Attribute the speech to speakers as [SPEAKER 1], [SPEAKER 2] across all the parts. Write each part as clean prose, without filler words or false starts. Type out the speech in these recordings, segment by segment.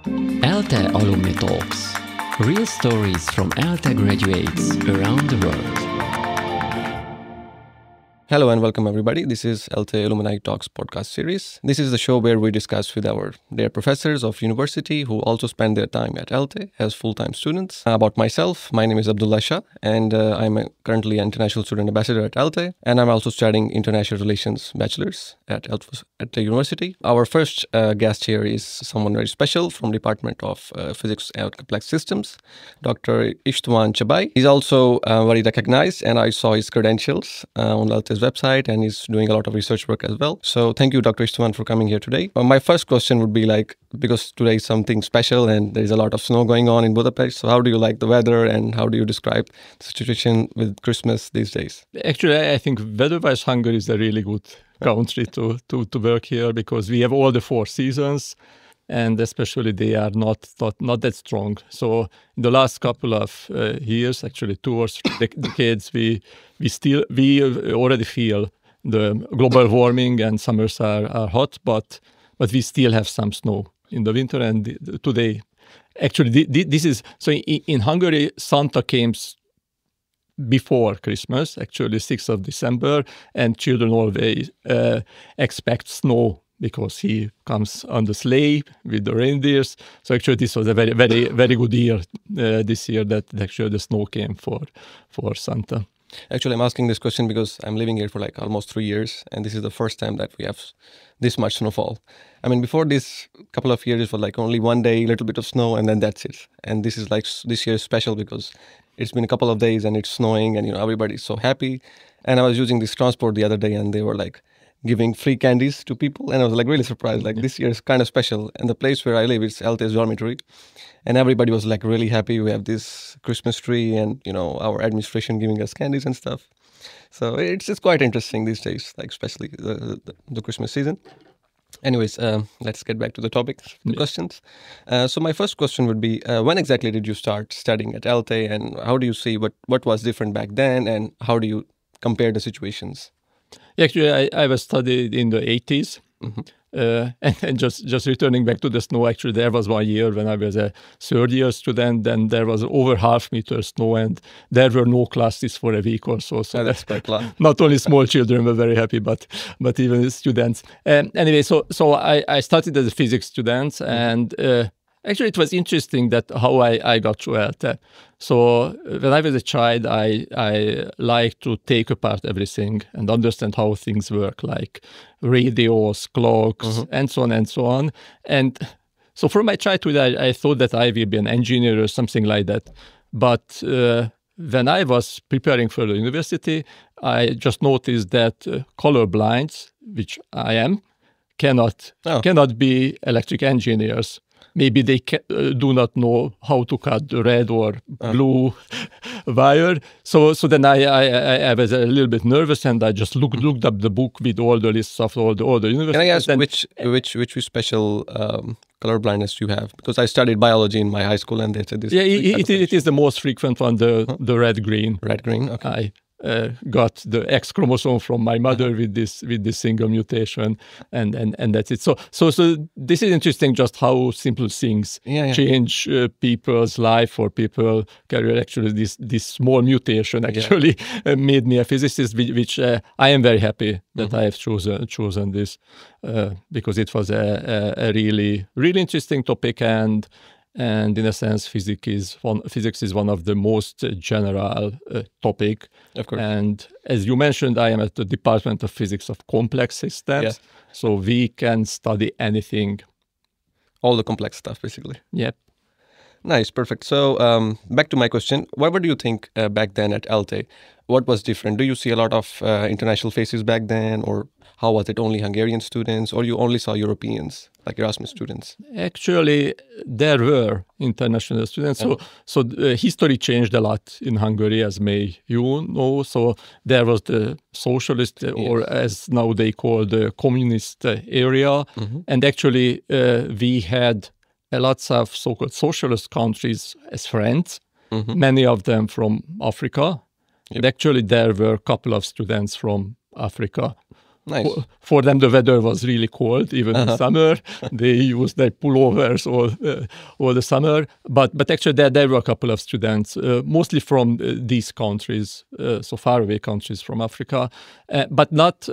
[SPEAKER 1] ELTE Alumni Talks. Real stories from ELTE graduates around the world.
[SPEAKER 2] Hello and welcome everybody. This is ELTE Alumni Talks podcast series. This is the show where we discuss with our dear professors of university who also spend their time at ELTE as full-time students. About myself, my name is Abdullah Shah and I'm currently an international student ambassador at ELTE, and I'm also studying international relations bachelor's at Eötvös University. Our first guest here is someone very special from Department of Physics and Complex Systems, Dr. István Csabai. He's also very recognized, and I saw his credentials on ELTE's website, and he's doing a lot of research work as well. So thank you, Dr. István, for coming here today. My first question would be because today is something special and there's a lot of snow going on in Budapest, so how do you like the weather and how do you describe the situation with Christmas these days?
[SPEAKER 3] Actually, I think weather-wise Hungary is a really good country to work here because we have all the four seasons, and especially they are not that strong. So in the last couple of years, actually 2 or 3 decades, we already feel the global warming and summers are hot, but we still have some snow in the winter. And today, actually, this is so in Hungary, Santa came before Christmas, actually 6th of December, and children always expect snow because he comes on the sleigh with the reindeers. So actually this was a very, very, very good year this year that actually the snow came for Santa.
[SPEAKER 2] Actually, I'm asking this question because I'm living here for almost 3 years, and this is the first time that we have this much snowfall. I mean, before this couple of years, it was only one day, a little bit of snow, and then that's it. And this is this year is special because it's been a couple of days and it's snowing, and everybody's so happy. And I was using this transport the other day, and they were giving free candies to people, and I was really surprised. This year is kind of special, and the place where I live is ELTE's dormitory, and everybody was really happy. We have this Christmas tree, and our administration giving us candies and stuff. So it's quite interesting these days, especially the Christmas season. Anyways, let's get back to the topic, questions. So my first question would be, when exactly did you start studying at ELTE, and how do you see what was different back then, and how do you compare the situations?
[SPEAKER 3] Actually, I was studied in the 80s. Mm-hmm. And just returning back to the snow, actually, there was 1 year when I was a third-year student, then there was over half-meter snow, and there were no classes for a week or so. So
[SPEAKER 2] that's quite long.
[SPEAKER 3] Not only small children were very happy, but even students. Anyway, so I started as a physics student, and actually, it was interesting that how I got through ELTE. So when I was a child, I liked to take apart everything and understand how things work, like radios, clocks, mm-hmm. and so on and so on. And so from my childhood, I thought that I will be an engineer or something like that. But when I was preparing for the university, I just noticed that colorblind, which I am, cannot be electric engineers. Maybe they do not know how to cut the red or blue wire. So then I was a little bit nervous, and I just looked up the book with all the lists of all the universities.
[SPEAKER 2] Can I ask which special color blindness you have? Because I studied biology in my high school, and they said this.
[SPEAKER 3] Yeah, it is the most frequent one, the red-green.
[SPEAKER 2] Red-green, okay.
[SPEAKER 3] I got the X chromosome from my mother with this single mutation, and that's it. So this is interesting, just how simple things change people's life or people's career. Actually, this small mutation actually made me a physicist, which I am very happy that I have chosen this because it was a really interesting topic, and in a sense, physics is one of the most general topic.
[SPEAKER 2] Of course.
[SPEAKER 3] And as you mentioned, I am at the Department of Physics of Complex Systems, so we can study anything.
[SPEAKER 2] All the complex stuff, basically.
[SPEAKER 3] Yep.
[SPEAKER 2] Nice, perfect. So back to my question. What do you think back then at ELTE? What was different? Do you see a lot of international faces back then, or how was it only Hungarian students, or you only saw Europeans, like Erasmus students?
[SPEAKER 3] Actually, there were international students. So history changed a lot in Hungary, as you know. So there was the socialist, or as now they call the communist area. Mm-hmm. And actually, we had lots of so-called socialist countries as friends, mm-hmm. many of them from Africa. Yep. And actually, there were a couple of students from Africa
[SPEAKER 2] Nice.
[SPEAKER 3] For them, the weather was really cold, even in summer. They used their pullovers all the summer. But actually, there were a couple of students, mostly from these countries, so faraway countries from Africa, but not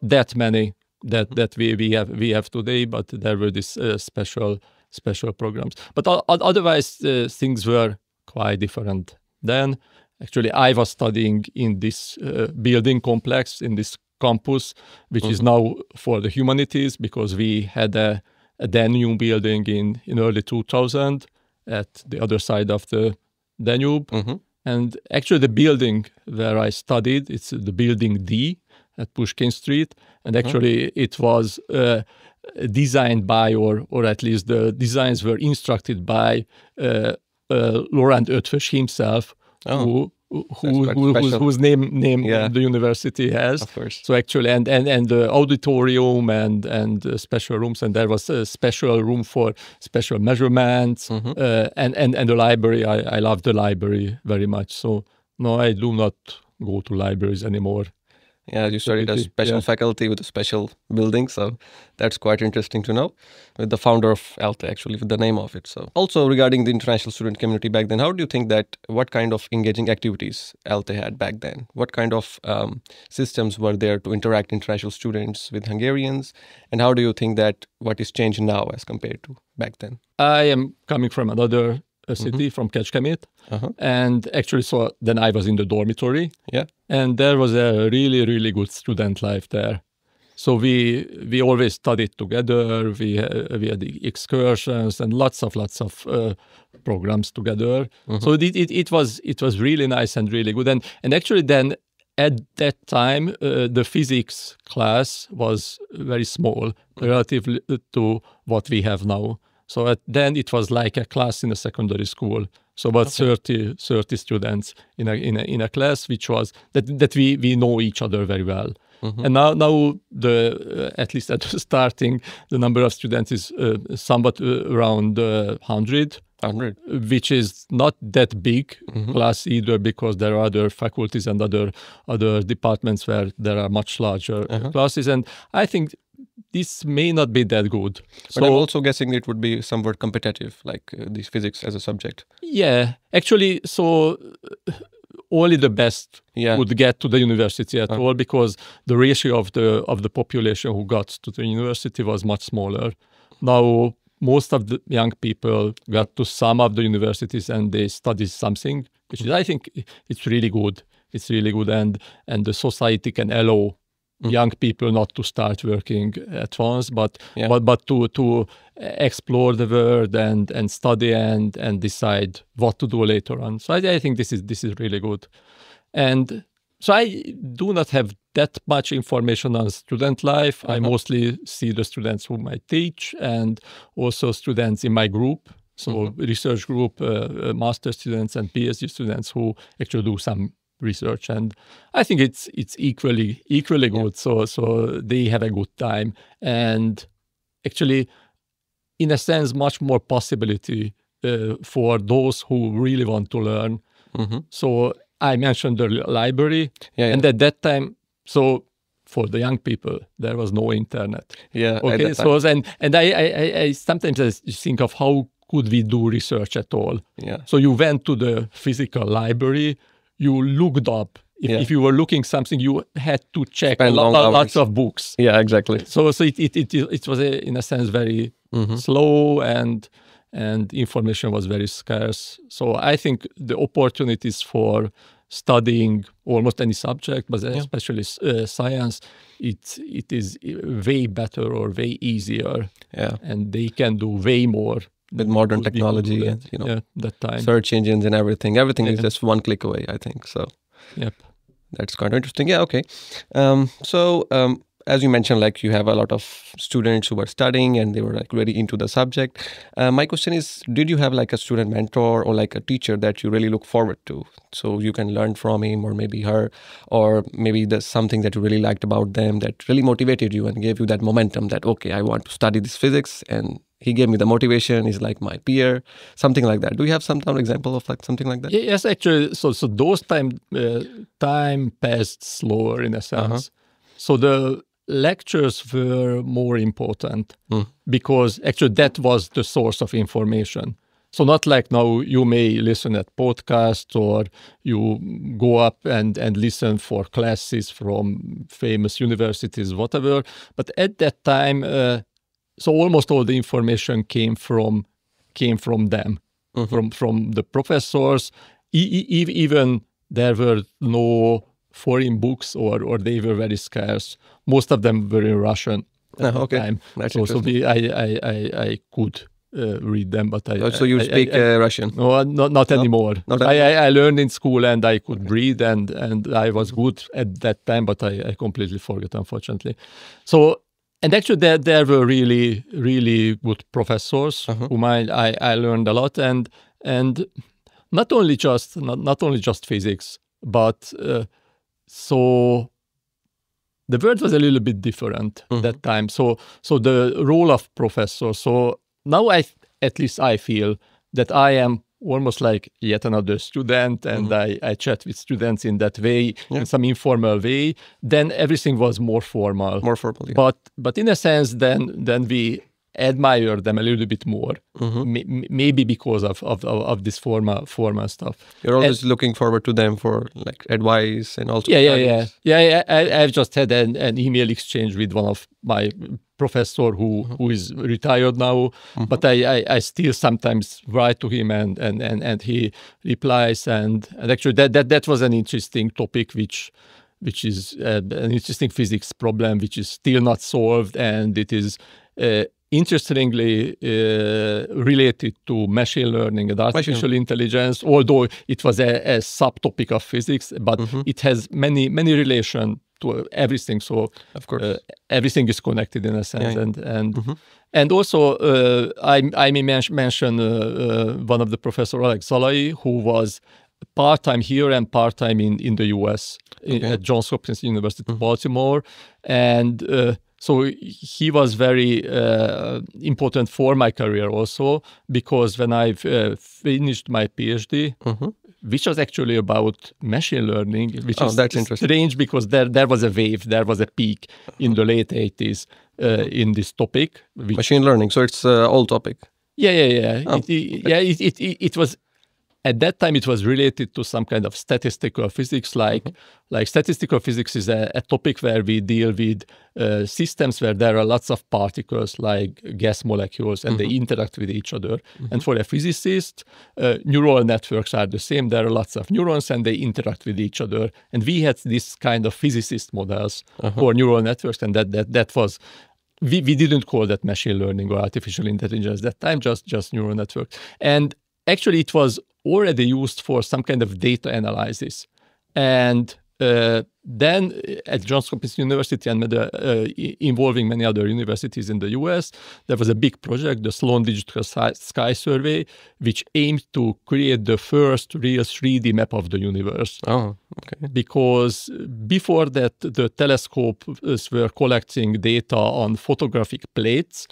[SPEAKER 3] that many that we have today. But there were these special programs. But otherwise, things were quite different then. Actually, I was studying in this building complex, in this campus, which is now for the humanities, because we had a Danube building in early 2000 at the other side of the Danube. And actually the building where I studied, it's the building D at Pushkin Street. And actually it was designed by, or at least the designs were instructed by Loránd Eötvös himself, whose name the university has.
[SPEAKER 2] Of course.
[SPEAKER 3] So actually, and the auditorium and special rooms, and there was a special room for special measurements, and the library. I love the library very much. So no, I do not go to libraries anymore.
[SPEAKER 2] Yeah, you studied a special faculty with a special building, so that's quite interesting to know. With the founder of ELTE, actually, with the name of it. So, also regarding the international student community back then, how do you think that? What kind of engaging activities ELTE had back then? What kind of systems were there to interact international students with Hungarians? And how do you think that what is changing now as compared to back then?
[SPEAKER 3] I am coming from another city, from Kecskemét, and actually, so then I was in the dormitory.
[SPEAKER 2] Yeah.
[SPEAKER 3] And there was a really, really good student life there. So we always studied together. We had excursions and lots of programs together. So it was really nice and really good. And actually then at that time the physics class was very small relative to what we have now. So then it was like a class in a secondary school. So about 30 students in a class, which was that we know each other very well. And now at least at the starting, the number of students is somewhat around 100, which is not that big class either, because there are other faculties and other departments where there are much larger classes. And I think this may not be that good.
[SPEAKER 2] But I'm also guessing it would be somewhat competitive, like this physics as a subject.
[SPEAKER 3] Yeah, actually, so only the best would get to the university at all, because the ratio of the population who got to the university was much smaller. Now, most of the young people got to some of the universities and they studied something, which is, I think, it's really good. It's really good, and the society can allow young people not to start working at once, but to explore the world and study and decide what to do later on. So I think this is really good. And so I do not have that much information on student life. I mostly see the students whom I teach and also students in my group. So research group, master students and PhD students who actually do some research, and I think it's equally good. So they have a good time, and actually, in a sense, much more possibility for those who really want to learn. So I mentioned the library, and at that time, so for the young people, there was no internet.
[SPEAKER 2] Yeah.
[SPEAKER 3] Okay. So and I sometimes think of how could we do research at all.
[SPEAKER 2] Yeah.
[SPEAKER 3] So you went to the physical library. You looked up. If you were looking something, you had to check lots of books.
[SPEAKER 2] Yeah, exactly.
[SPEAKER 3] So it was in a sense very slow, and information was very scarce. So I think the opportunities for studying almost any subject, but especially science, it is way better or way easier. Yeah, and they can do way more.
[SPEAKER 2] With modern technology and
[SPEAKER 3] that time.
[SPEAKER 2] Search engines and everything is just one click away, I think. So that's quite interesting. Yeah, okay. As you mentioned, like you have a lot of students who were studying and they were like really into the subject. My question is, did you have like a student mentor or like a teacher that you really look forward to, so you can learn from him or maybe her, or maybe there's something that you really liked about them that really motivated you and gave you that momentum that, okay, I want to study this physics, and he gave me the motivation, he's like my peer, something like that. Do you have some example of like something like that?
[SPEAKER 3] Yes, actually. So those time passed slower in a sense. So lectures were more important because actually that was the source of information. So not like now you may listen at podcasts or you go up and listen for classes from famous universities, whatever. But at that time, so almost all the information came from them, from the professors. Even there were no foreign books or they were very scarce. Most of them were in Russian at that time.
[SPEAKER 2] That's
[SPEAKER 3] so I could read them, but
[SPEAKER 2] so you speak Russian?
[SPEAKER 3] No, not anymore. I learned in school and I could read and I was good at that time, but I completely forgot, unfortunately. So, and actually there were really, really good professors whom I learned a lot and not only just physics, but so the world was a little bit different that time. So the role of professor. So now at least I feel that I am almost like yet another student, and I chat with students in that way, in some informal way. Then everything was more formal.
[SPEAKER 2] More formal, yeah.
[SPEAKER 3] But in a sense, then we admire them a little bit more, maybe because of this formal stuff.
[SPEAKER 2] You're always looking forward to them for like advice and also
[SPEAKER 3] I've just had an email exchange with one of my professor who is retired now, but I still sometimes write to him and he replies and actually that was an interesting topic which is an interesting physics problem which is still not solved, and it is interestingly related to machine learning and artificial intelligence, although it was a subtopic of physics, but it has many relation to everything. So
[SPEAKER 2] of course,
[SPEAKER 3] everything is connected in a sense, and also I may mention one of the professor, Alex Zalai, who was part-time here and part-time in the US at Johns Hopkins University, Baltimore, and so he was very important for my career also, because when I finished my PhD, which was actually about machine learning, which is
[SPEAKER 2] that's interesting.
[SPEAKER 3] Strange because there was a wave, there was a peak in the late 80s in this topic.
[SPEAKER 2] Machine learning, so it's an old topic.
[SPEAKER 3] It was. At that time, it was related to some kind of statistical physics, like statistical physics is a topic where we deal with systems where there are lots of particles, like gas molecules, and they interact with each other. And for a physicist, neural networks are the same. There are lots of neurons, and they interact with each other. And we had this kind of physicist models for neural networks, and that was. We didn't call that machine learning or artificial intelligence at that time, just neural networks. And actually, it was already used for some kind of data analysis. And then at Johns Hopkins University and involving many other universities in the US, there was a big project, the Sloan Digital Sky Survey, which aimed to create the first real 3D map of the universe.
[SPEAKER 2] Oh, okay.
[SPEAKER 3] Because before that, the telescopes were collecting data on photographic plates,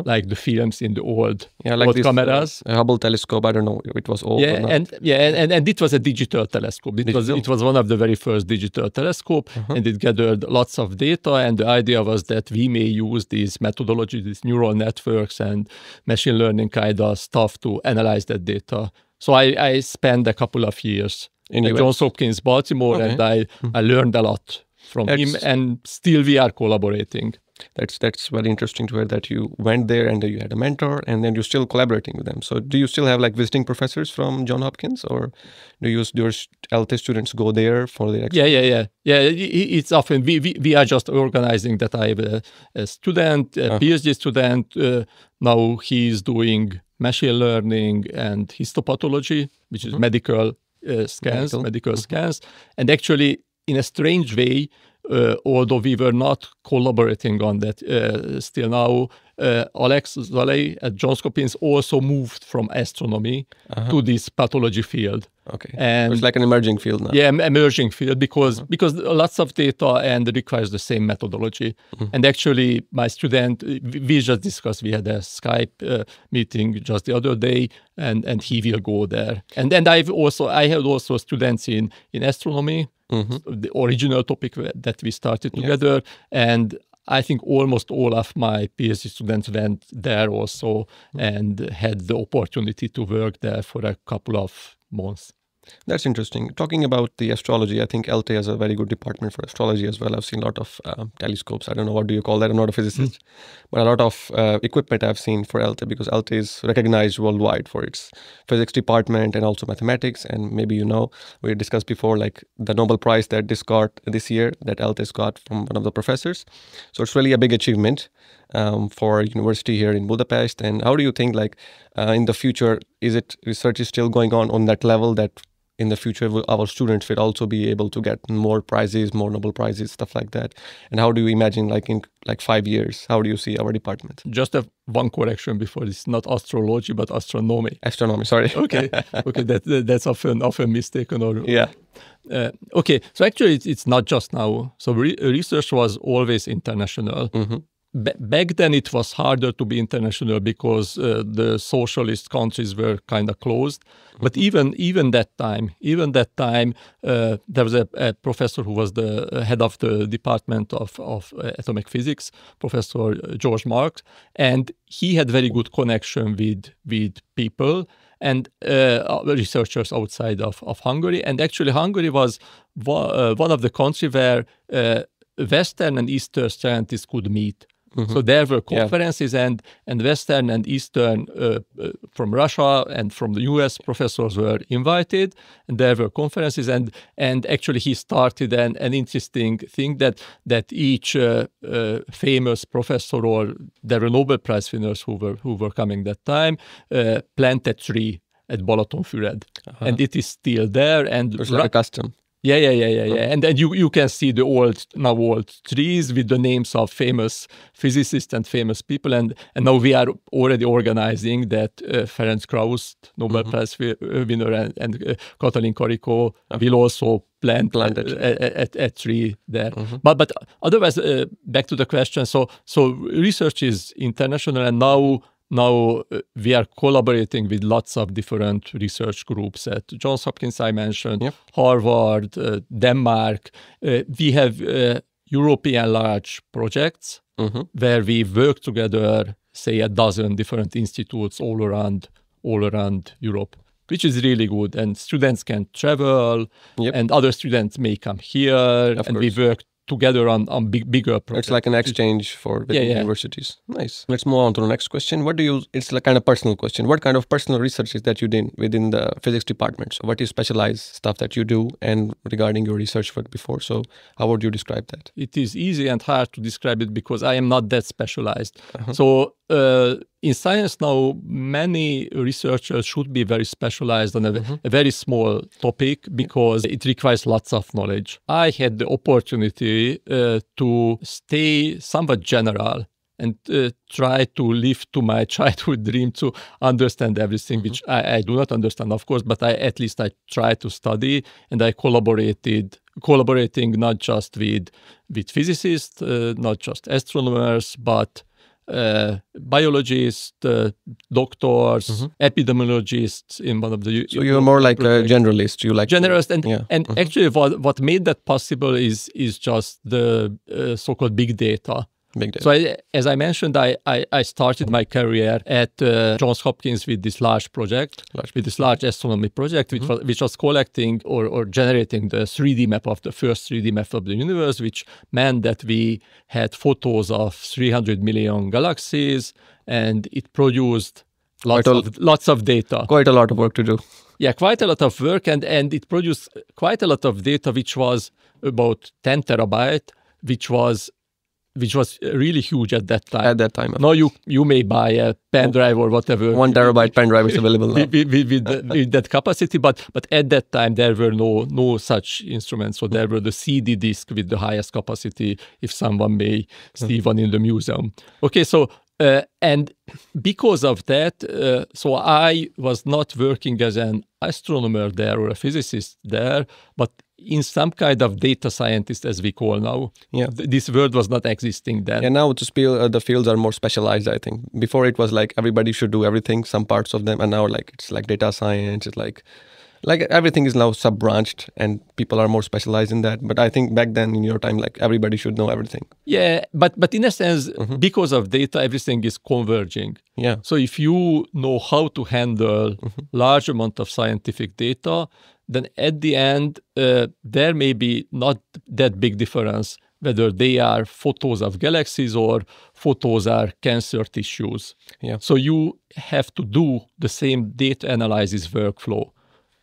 [SPEAKER 3] like the films in the old cameras.
[SPEAKER 2] Hubble telescope, I don't know, it was old or not.
[SPEAKER 3] And it was a digital telescope. It was one of the very first digital telescopes, and it gathered lots of data. And the idea was that we may use these methodologies, these neural networks and machine learning kind of stuff to analyze that data. So I spent a couple of years at Johns Hopkins, Baltimore, and I learned a lot from him, and still we are collaborating.
[SPEAKER 2] That's very interesting to hear that you went there and you had a mentor and then you're still collaborating with them. So do you still have like visiting professors from Johns Hopkins, or do your ELTE students go there for their
[SPEAKER 3] Yeah. It's often, we are just organizing that. I have a student, a PhD student, now he's doing machine learning and histopathology, which is medical scans. And actually, in a strange way, although we were not collaborating on that still now, Alex Zalai at Johns Hopkins also moved from astronomy to this pathology field.
[SPEAKER 2] Okay,
[SPEAKER 3] and
[SPEAKER 2] it's like an emerging field now.
[SPEAKER 3] Yeah, emerging field because lots of data and it requires the same methodology. And actually, my student, we just discussed. We had a Skype meeting just the other day, and he will go there. And then I had also students in astronomy, the original topic that we started together, and I think almost all of my PhD students went there also and had the opportunity to work there for a couple of months.
[SPEAKER 2] That's interesting. Talking about the astrology, I think ELTE has a very good department for astrology as well. I've seen a lot of telescopes. I don't know, what do you call that? I'm not a physicist. But a lot of equipment I've seen for ELTE, because ELTE is recognized worldwide for its physics department and also mathematics. And maybe we discussed before, like the Nobel Prize that this year that ELTE's got from one of the professors. So it's really a big achievement for a university here in Budapest. And how do you think, like in the future, research is still going on that level that in the future our students will also be able to get more prizes, more Nobel Prizes, stuff like that? And how do you imagine, like in 5 years, how do you see our department?
[SPEAKER 3] Just one correction before, it's not astrology but astronomy.
[SPEAKER 2] Astronomy, sorry.
[SPEAKER 3] Okay, that's often mistaken.
[SPEAKER 2] Yeah.
[SPEAKER 3] Okay, so actually it's not just now. So research was always international. Back then it was harder to be international because the socialist countries were kind of closed. But even that time, there was a professor who was the head of the department of atomic physics, Professor George Marks, and he had very good connection with people and researchers outside of Hungary. And actually Hungary was one of the countries where Western and Eastern scientists could meet. So there were conferences, and Western and Eastern from Russia and from the US professors were invited, and there were conferences, and actually he started an interesting thing that each famous professor, or there were Nobel Prize winners who were coming that time, planted a tree at Balatonfüred, and it is still there. And
[SPEAKER 2] it's like a custom.
[SPEAKER 3] Yeah. And then you can see the old trees with the names of famous physicists and famous people. And now we are already organizing that Ferenc Krausz, Nobel Prize winner, and Katalin Karikó will also plant a tree there. But otherwise, back to the question. So research is international, and now we are collaborating with lots of different research groups at Johns Hopkins, I mentioned, Harvard, Denmark. We have European large projects where we work together, say, a dozen different institutes all around Europe, which is really good. And students can travel, and other students may come here, and we work together on bigger projects.
[SPEAKER 2] It's like an exchange for universities. Nice. Let's move on to the next question. It's like kind of personal question. What kind of personal research is that you did within the physics department? So what is specialized stuff that you do, and regarding your research work before? So how would you describe that?
[SPEAKER 3] It is easy and hard to describe it because I am not that specialized. So in science now, many researchers should be very specialized on a very small topic because it requires lots of knowledge. I had the opportunity to stay somewhat general and try to live to my childhood dream to understand everything, which I do not understand, of course, but at least I tried to study, and I collaborating not just with physicists, not just astronomers, but biologists, doctors, epidemiologists in one of the...
[SPEAKER 2] So you're more like a generalist. You like
[SPEAKER 3] generalist, and actually what made that possible is just the so-called big data. So as I mentioned, I started my career at Johns Hopkins with this large astronomy project, which was collecting or generating the 3D map of the first 3D map of the universe, which meant that we had photos of 300 million galaxies, and it produced lots of data.
[SPEAKER 2] Quite a lot of work to do.
[SPEAKER 3] Yeah, quite a lot of work, and it produced quite a lot of data, which was about 10 terabyte, which was really huge at that time.
[SPEAKER 2] At that time.
[SPEAKER 3] Now you may buy a pen drive or whatever. 1
[SPEAKER 2] terabyte pen drive is available now.
[SPEAKER 3] with that capacity, but at that time there were no such instruments. So there were the CD disc with the highest capacity, if someone may see one in the museum. Okay, so and because of that, so I was not working as an astronomer there or a physicist there, but in some kind of data scientist, as we call now.
[SPEAKER 2] Yeah.
[SPEAKER 3] This word was not existing then.
[SPEAKER 2] And now the fields are more specialized, I think. Before it was like everybody should do everything, some parts of them, and now it's like data science, it's like like everything is now sub-branched and people are more specialized in that. But I think back then in your time, like everybody should know everything.
[SPEAKER 3] Yeah, but in a sense, because of data, everything is converging.
[SPEAKER 2] Yeah.
[SPEAKER 3] So if you know how to handle large amount of scientific data, then at the end, there may be not that big difference whether they are photos of galaxies or photos are cancer tissues.
[SPEAKER 2] Yeah.
[SPEAKER 3] So you have to do the same data analysis workflow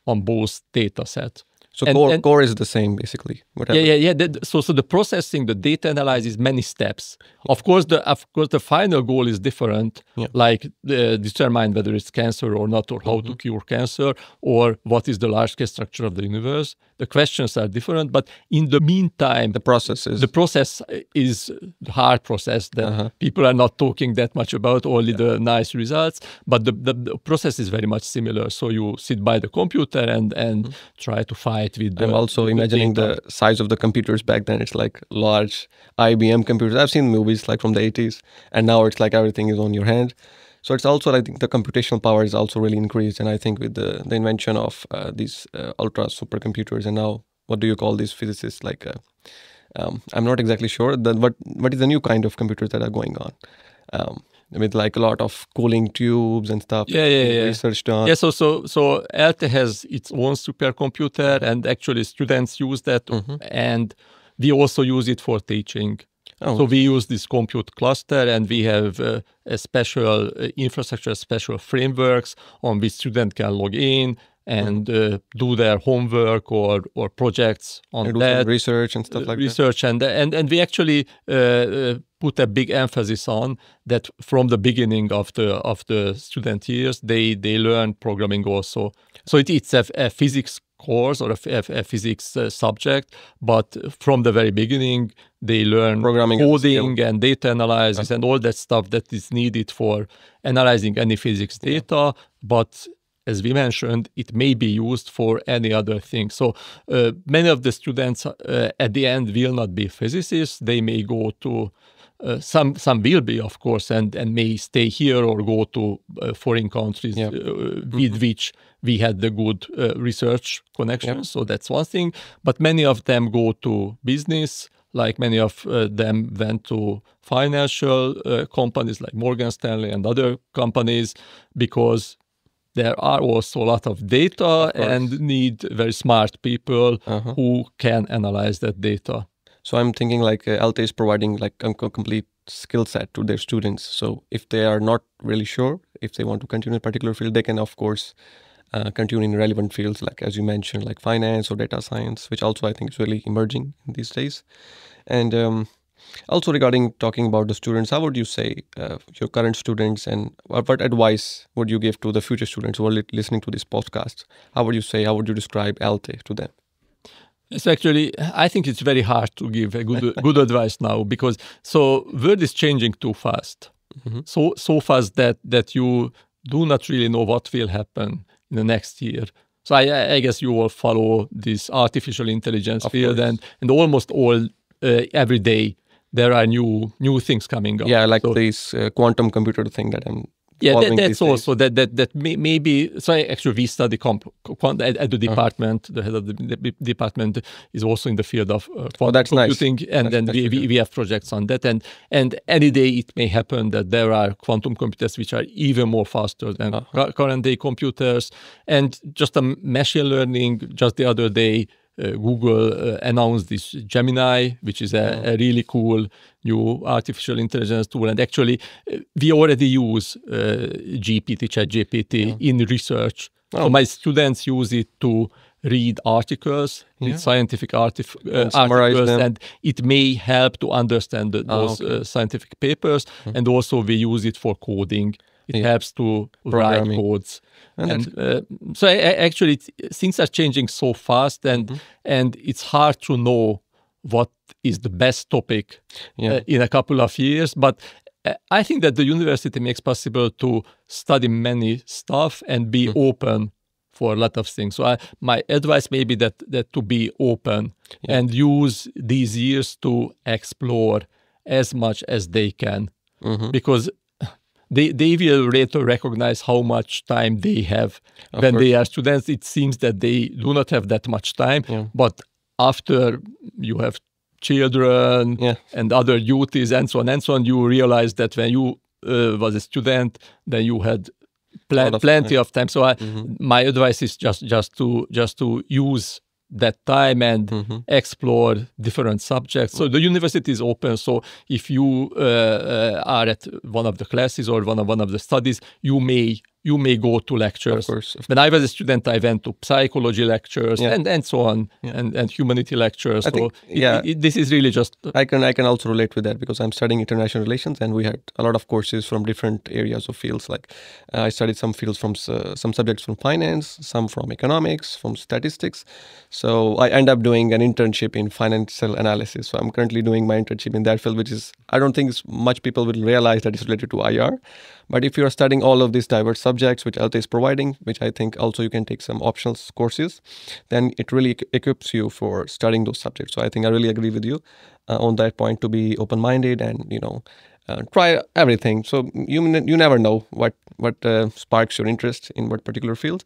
[SPEAKER 3] on both data sets.
[SPEAKER 2] So core is the same basically. Whatever.
[SPEAKER 3] Yeah. So the processing, the data analysis, many steps. Yeah. Of course, the final goal is different. Yeah. Like determine whether it's cancer or not, or how to cure cancer, or what is the large-scale structure of the universe. The questions are different, but in the meantime, the process is the hard process that people are not talking that much about. Only the nice results, but the process is very much similar. So you sit by the computer and try to fight.
[SPEAKER 2] I'm also imagining the size of the computers back then. It's like large IBM computers. I've seen movies like from the 80s, and now it's like everything is on your hand. So it's also, I think, the computational power is also really increased. And I think with the invention of these ultra supercomputers, and now what do you call these physicists? Like, I'm not exactly sure. What is the new kind of computers that are going on? With like a lot of cooling tubes and stuff. Researched on.
[SPEAKER 3] Yeah, so ELTE has its own supercomputer, and actually students use that, and we also use it for teaching. Oh. So we use this compute cluster, and we have a special infrastructure, special frameworks on which students can log in and do their homework or projects on
[SPEAKER 2] and
[SPEAKER 3] that.
[SPEAKER 2] Do research and stuff like
[SPEAKER 3] that. And we actually put a big emphasis on that from the beginning of the student years. They learn programming also. So it's a physics course or a physics subject, but from the very beginning they learn programming, coding, and data analysis and all that stuff that is needed for analyzing any physics data. But as we mentioned, it may be used for any other thing. So many of the students at the end will not be physicists. They may go to some will be, of course, and may stay here or go to foreign countries with which we had the good research connections. So that's one thing. But many of them go to business. Like many of them went to financial companies like Morgan Stanley and other companies, because there are also a lot of data and need very smart people who can analyze that data.
[SPEAKER 2] So I'm thinking like ELTE is providing like a complete skill set to their students. So if they are not really sure, if they want to continue in a particular field, they can of course continue in relevant fields, like as you mentioned, like finance or data science, which also I think is really emerging these days. And also regarding talking about the students, how would you say your current students, and what advice would you give to the future students who are listening to this podcast? How would you describe ELTE to them?
[SPEAKER 3] It's actually, I think it's very hard to give a good advice now, because world is changing too fast. So fast that you do not really know what will happen in the next year. So I guess you all follow this artificial intelligence field, and almost all every day there are new things coming up.
[SPEAKER 2] Yeah, like this quantum computer thing that I'm.
[SPEAKER 3] Yeah, that's also that maybe. So actually, we study at the department. The head of the department is also in the field of quantum computing, nice. And then we have projects on that. And any day it may happen that there are quantum computers which are even more faster than current day computers. And just a machine learning. Just the other day, Google announced this Gemini, which is a really cool new artificial intelligence tool. And actually, we already use ChatGPT in research. So my students use it to read articles, read scientific articles, and it may help to understand those scientific papers. And also we use it for coding. It helps to write codes. So actually, things are changing so fast, and it's hard to know what is the best topic in a couple of years. But I think that the university makes possible to study many stuff and be open for a lot of things. So my advice may be that to be open and use these years to explore as much as they can, because they will later recognize how much time they have when they are students. It seems that they do not have that much time, but after you have children and other duties and so on, you realize that when you was a student, then you had plenty of time. So my advice is just to use that time and explore different subjects. So the university is open. So if you are at one of the classes or one of the studies, you may go to lectures.
[SPEAKER 2] Of course.
[SPEAKER 3] When I was a student, I went to psychology lectures and so on, and humanity lectures. This is really just...
[SPEAKER 2] I can also relate with that because I'm studying international relations, and we had a lot of courses from different areas of fields. Like I studied some fields from some subjects from finance, some from economics, from statistics. So I end up doing an internship in financial analysis. So I'm currently doing my internship in that field, which is, I don't think much people will realize that it's related to IR. But if you're studying all of these diverse subjects, which ELTE is providing, which I think also you can take some optional courses, then it really equips you for studying those subjects. So I think I really agree with you on that point, to be open-minded and, try everything. So you never know what sparks your interest in what particular field.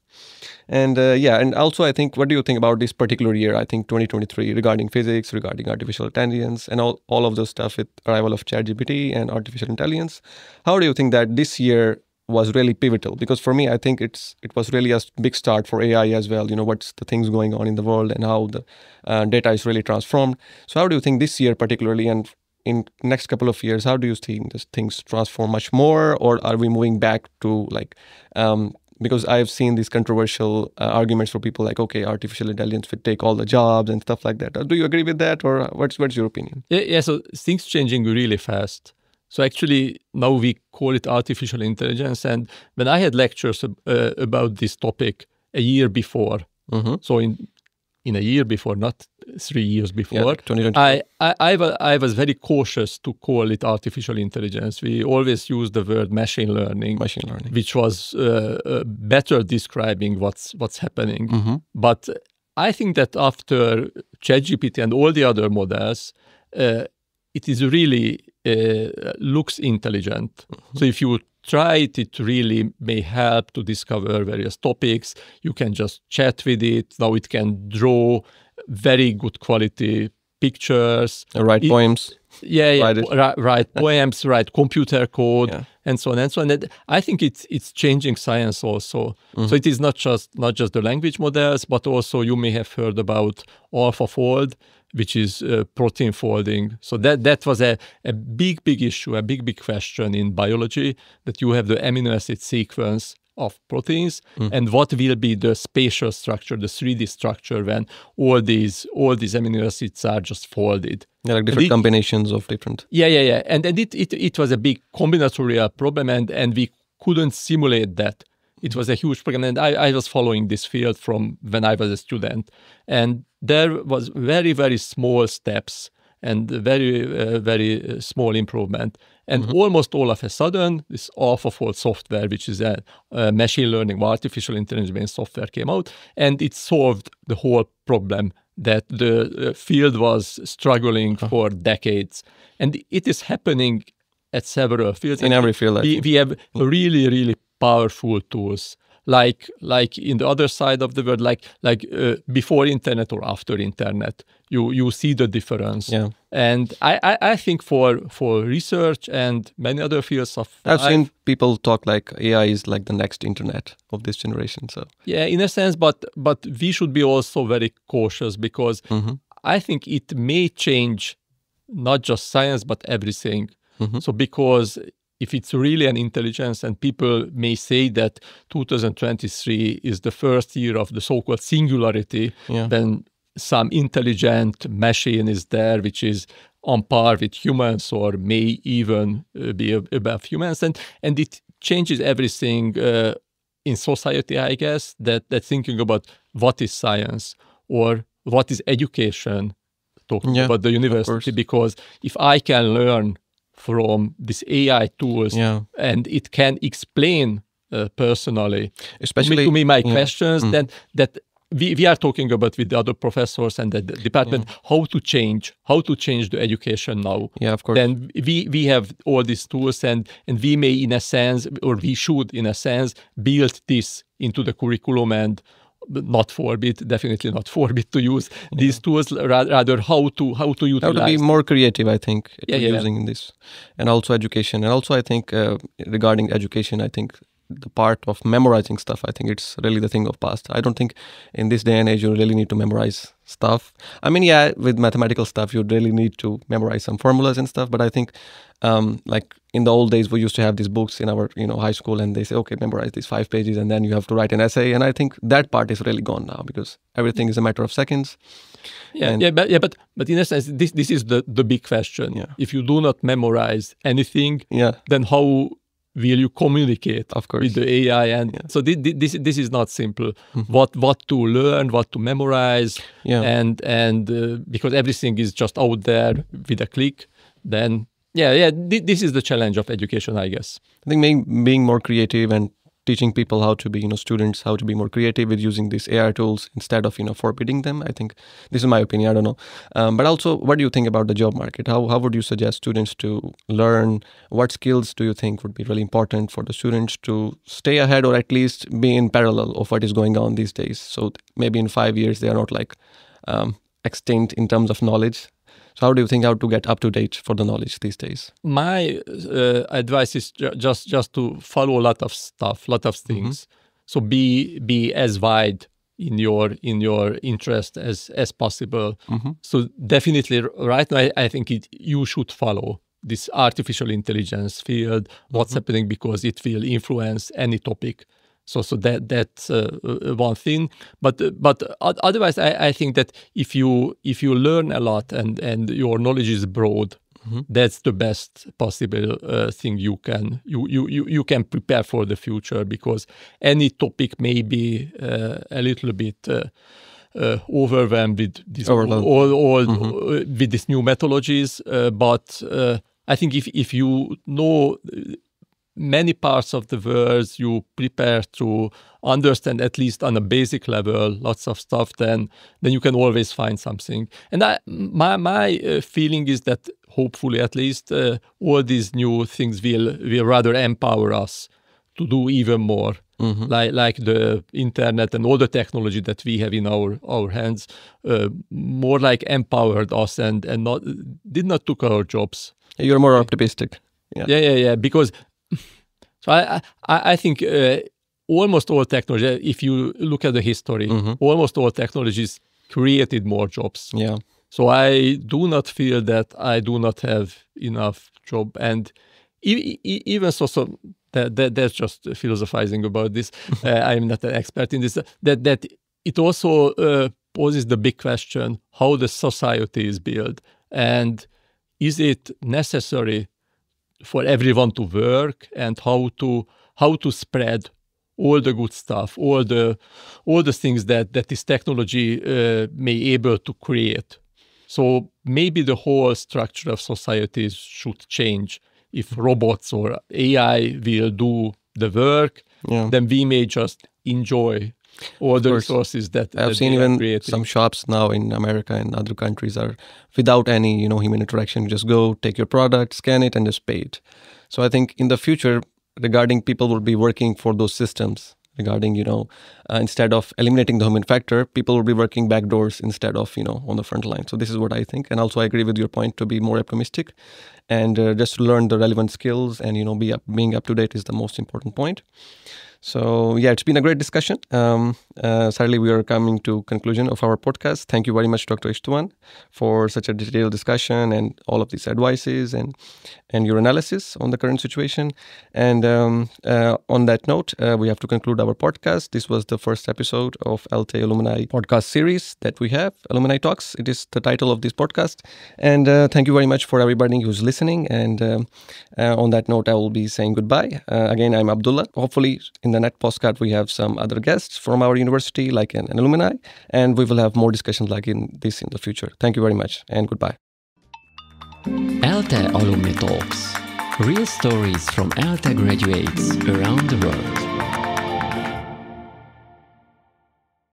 [SPEAKER 2] And and also I think, what do you think about this particular year, I think 2023, regarding physics, regarding artificial intelligence, and all of those stuff with arrival of ChatGPT and artificial intelligence? How do you think that this year was really pivotal? Because for me, I think it was really a big start for AI as well. What's the things going on in the world and how the data is really transformed. So how do you think this year particularly, and in next couple of years, how do you think these things transform much more, or are we moving back to because I've seen these controversial arguments for people like, okay, artificial intelligence would take all the jobs and stuff like that. Do you agree with that, or what's your opinion?
[SPEAKER 3] Yeah, so things changing really fast. So actually now we call it artificial intelligence. And when I had lectures about this topic a year before, so in a year before, not 3 years before, I was very cautious to call it artificial intelligence. We always use the word machine learning, which was better describing what's happening. But I think that after ChatGPT and all the other models, it is really looks intelligent. So if you try it really may help to discover various topics. You can just chat with it. Now it can draw very good quality pictures.
[SPEAKER 2] Write poems.
[SPEAKER 3] Write poems, write computer code, and so on and so on. And I think it's changing science also. So it is not just the language models, but also you may have heard about AlphaFold, which is protein folding. So that was a big issue, a big question in biology, that you have the amino acid sequence of proteins and what will be the spatial structure, the 3D structure, when all these amino acids are just folded.
[SPEAKER 2] Like different combinations of different.
[SPEAKER 3] Yeah. And it was a big combinatorial problem, and we couldn't simulate that. It was a huge program, and I was following this field from when I was a student. And there was very, very small steps and very small improvement. And almost all of a sudden, this AlphaFold software, which is a machine learning, artificial intelligence software, came out, and it solved the whole problem that the field was struggling for decades. And it is happening at several fields.
[SPEAKER 2] In every field.
[SPEAKER 3] We have really, really powerful tools, like in the other side of the world, like before internet or after internet, you see the difference. And I think for research and many other fields of...
[SPEAKER 2] I've seen people talk like AI is like the next internet of this generation. So
[SPEAKER 3] in a sense, but we should be also very cautious, because I think it may change not just science, but everything. So because if it's really an intelligence, and people may say that 2023 is the first year of the so-called singularity, then some intelligent machine is there which is on par with humans, or may even be above humans, and it changes everything in society, I guess, that thinking about what is science or what is education, talking about the university, because if I can learn from these AI tools and it can explain personally, especially to me my questions, then that we are talking about with the other professors and the department how to change the education now.
[SPEAKER 2] Yeah, of course.
[SPEAKER 3] Then we have all these tools, and we may, in a sense, or we should, in a sense, build this into the curriculum and definitely not forbid to use these tools, rather how to utilize.
[SPEAKER 2] How to be more creative, I think,
[SPEAKER 3] using
[SPEAKER 2] in this. And also education. And also I think regarding education, I think the part of memorizing stuff, I think it's really the thing of past. I don't think in this day and age you really need to memorize stuff. I mean, yeah, with mathematical stuff you really need to memorize some formulas and stuff, but I think like in the old days we used to have these books in our high school, and they say, okay, memorize these 5 pages and then you have to write an essay, and I think that part is really gone now because everything is a matter of seconds.
[SPEAKER 3] But in a sense this is the big question. If you do not memorize anything, then how will you communicate with the AI? And so this is not simple. What to learn, what to memorize, and because everything is just out there with a click, then this is the challenge of education, I guess.
[SPEAKER 2] I think being more creative and teaching people how to be, students, how to be more creative with using these AI tools instead of, forbidding them. I think this is my opinion. I don't know. But also, what do you think about the job market? How would you suggest students to learn? What skills do you think would be really important for the students to stay ahead, or at least be in parallel of what is going on these days? So maybe in 5 years, they are not like extinct in terms of knowledge. So how do you think how to get up to date for the knowledge these days?
[SPEAKER 3] My advice is just to follow a lot of stuff, lot of things. So be as wide in your interest as possible. So definitely right now I think you should follow this artificial intelligence field, what's happening, because it will influence any topic. So that's one thing, but otherwise I think that if you learn a lot and your knowledge is broad, that's the best possible thing you can prepare for the future, because any topic may be a little bit overwhelmed with this with these new methodologies, but I think if you know many parts of the words, you prepare to understand at least on a basic level lots of stuff, then you can always find something. And my feeling is that hopefully at least all these new things will rather empower us to do even more. Like the internet and all the technology that we have in our hands, more like empowered us and did not took our jobs.
[SPEAKER 2] You're more optimistic.
[SPEAKER 3] Yeah. Because so I think almost all technology, if you look at the history, almost all technologies created more jobs.
[SPEAKER 2] Yeah.
[SPEAKER 3] So I do not feel that I do not have enough job, and even so that's just philosophizing about this. I'm not an expert in this. That it also poses the big question: how the society is built, and is it necessary for everyone to work, and how to spread all the good stuff, all the things that this technology may able to create. So maybe the whole structure of societies should change. If robots or AI will do the work, then we may just enjoy all the resources that
[SPEAKER 2] I've seen even some shops now in America and other countries are without any human interaction. You just go, take your product, scan it, and just pay it. So I think in the future, regarding people will be working for those systems. Regarding instead of eliminating the human factor, people will be working backdoors instead of on the front line. So this is what I think, and also I agree with your point to be more optimistic, and just to learn the relevant skills and being up to date is the most important point. So it's been a great discussion. Sadly, we are coming to conclusion of our podcast. Thank you very much, Dr. István, for such a detailed discussion and all of these advices and your analysis on the current situation. And on that note, we have to conclude our podcast. This was the first episode of ELTE Alumni podcast series that we have, Alumni Talks. It is the title of this podcast. And thank you very much for everybody who's listening. And on that note, I will be saying goodbye. Again, I'm Abdullah. Hopefully, in the next podcast, we have some other guests from our university, like an alumni, and we will have more discussions like this in the future. Thank you very much, and goodbye.
[SPEAKER 1] ELTE Alumni Talks. Real stories from ELTE graduates around the world.